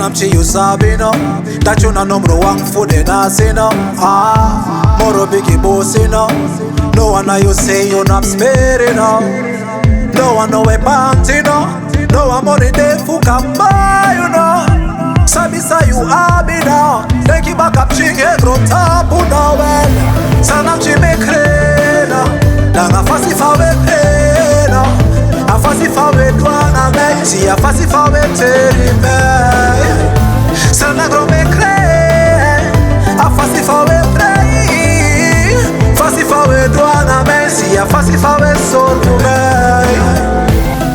Sanamchi you sabi no, that you na number one for the nasi no. Moro bigi bossy no. No one you say you not sparing no. No one know a panty no. No one money they fuck buy you know. Sabi sa you abi no. They keep back up chinge grow tapu no well. Sanamchi me krena. Nanga fasi fa we krena. Afasi fa we dwana me. Si afasi fa we teri me. Sanagro me krena. Afasi fa we prei. Fasi fa we dwana me. Si afasi fa we sortu me.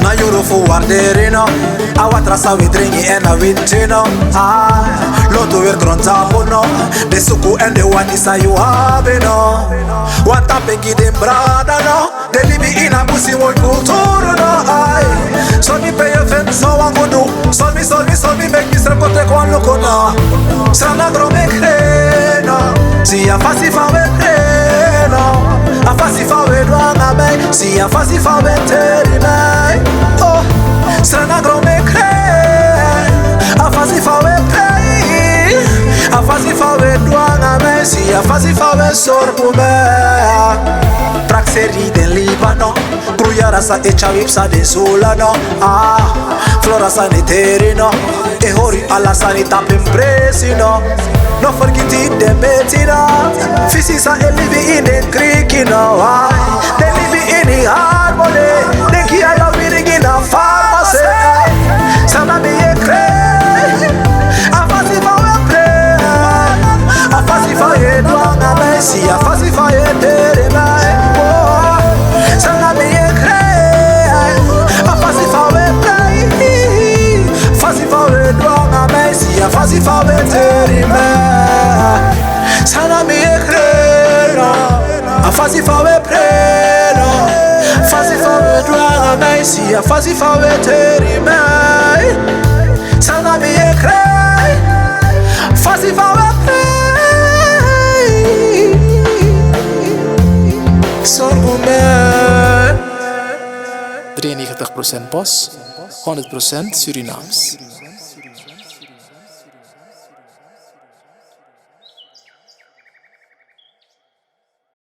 Na yuru fu warderi no. Awa trasa we dringi en a winti no. Lotu weer grondtapu no. De suku en de wanisa you have no. Wat tapingi dem brada no. De libi ina busi woi kulturu no. Sol mi pay a fen so wangudu. Sol mi make me strep kote kwan luko no. Sana gro me kreno. Si a fasi fa we kreno. A fasi fa we dwanga me. Si a fasi fa we teri me. Sana gro me kreno. A fasi fa we prei. A fasi fa we dwanga me. Si a fasi fa we sorbu me. Traxeri den Libano. Brujara sa echa vipsa den Solano. Flora sa ne terino. E hori alla sanità ben presino. No forget it de metina. Fisi sa e livi in den cricino. They live in the harmony. They kia ya winning in a pharmacy. Sana me e cre. A fasi fa we pre. A fasi fa e duanga me. Si a fasi fa e tere me. Sana me e cre. A fasi fa we pre. Fasi fa we duanga me. Si a fasi fa we tere me. Sana me e cre. A fasi fa we pre. Fasi fa we duanga me. Si a fasi fa we tere me. Sana me e cre. Fasi fa we pre. Sorgu me. 93% Bos, 100% Surinaams.